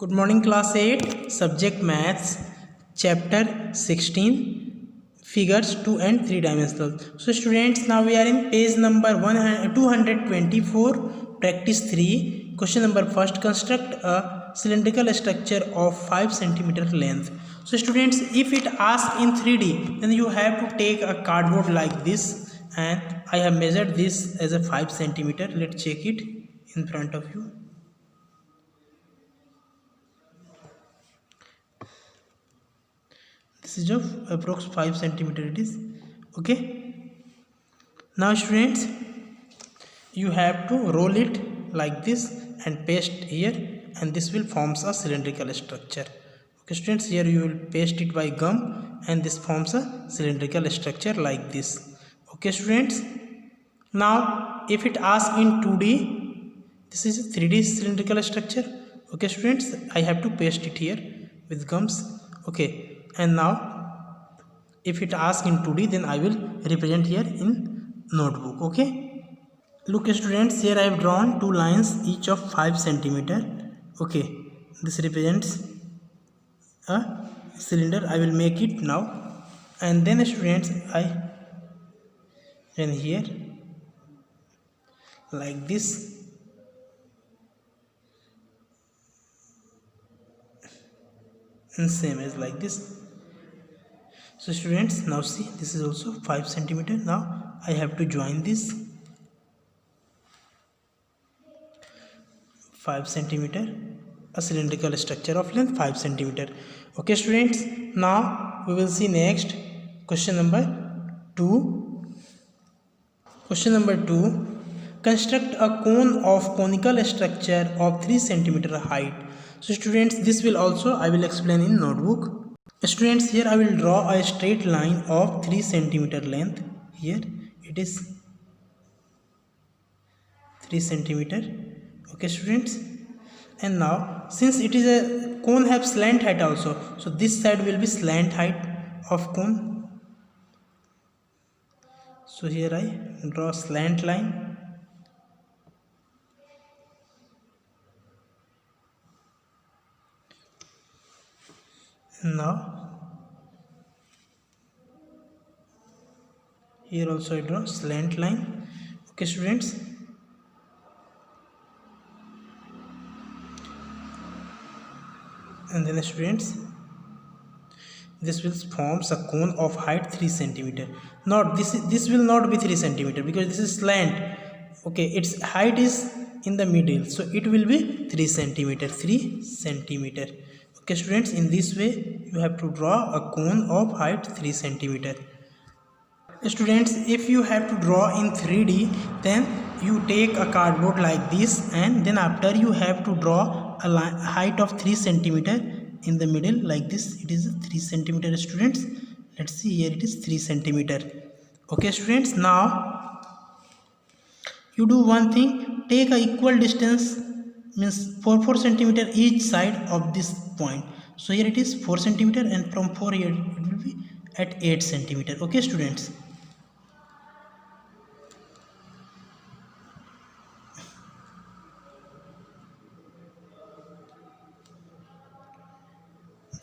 Good morning, class 8, subject maths, chapter 16, figures 2 and 3 dimensional. So students, now we are in page number 224, practice 3. Question number first, construct a cylindrical structure of 5 centimeter length. So students, if it asks in 3D, then you have to take a cardboard like this, and I have measured this as a 5 centimeter. Let's check it in front of you. This is of approx 5 centimeter it is. Okay, now students, you have to roll it like this and paste here, and this will forms a cylindrical structure. Okay students, here you will paste it by gum and this forms a cylindrical structure like this. Okay students, now if it asks in 2D, this is a 3D cylindrical structure. Okay students, I have to paste it here with gums. Okay, and now if it asks in 2D, then I will represent here in notebook. Okay, look students, here I have drawn two lines each of 5 centimeter. Okay, this represents a cylinder. I will make it now, and then students, I then here like this, and same as like this. So students, now see, this is also 5 centimeter. Now I have to join this 5 centimeter, a cylindrical structure of length 5 centimeter. Okay students, now we will see next question number 2. Question number 2, construct a cone of conical structure of 3 centimeter height. So students, this will also I will explain in notebook. Students, here I will draw a straight line of 3 centimeter length. Here it is 3 centimeter. Okay students, and now since it is a cone have slant height also, so this side will be slant height of cone. So here I draw slant line. And now here also I draw slant line. Okay students, and then students, this will forms a cone of height 3 centimeter. Not this will not be 3 centimeter because this is slant. Okay, its height is in the middle, so it will be 3 centimeter. 3 centimeter. Okay students, in this way you have to draw a cone of height 3 centimeter. Students, if you have to draw in 3D, then you take a cardboard like this, and then after you have to draw a height of 3 centimeter in the middle like this. It is 3 centimeter students. Let's see, here it is 3 centimeter. Okay students, now you do one thing, take a equal distance, means 4 centimeter each side of this point. So here it is 4 centimeter, and from 4 here it will be at 8 centimeter. Okay students,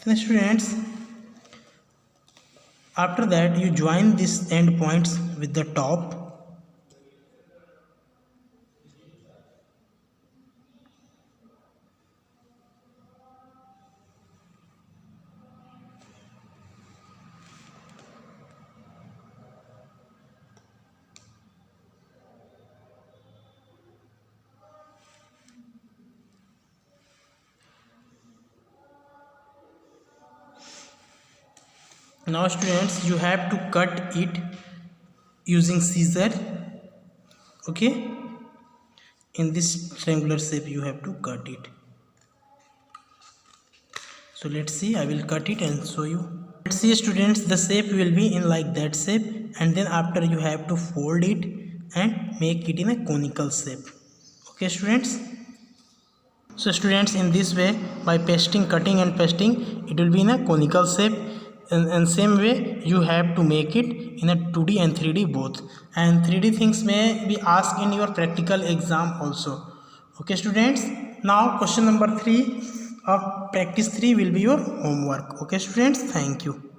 then students, after that you join these end points with the top. Now students, you have to cut it using scissor. Okay, in this triangular shape you have to cut it. So let's see, I will cut it and show you. Let's see students, the shape will be in like that shape, and then after you have to fold it and make it in a conical shape. Okay students, so students, in this way, by pasting, cutting and pasting, it will be in a conical shape. And same way you have to make it in a 2D and 3D both, and 3D things may be asked in your practical exam also. Okay students, now question number 3, of practice 3 will be your homework. Okay students, thank you.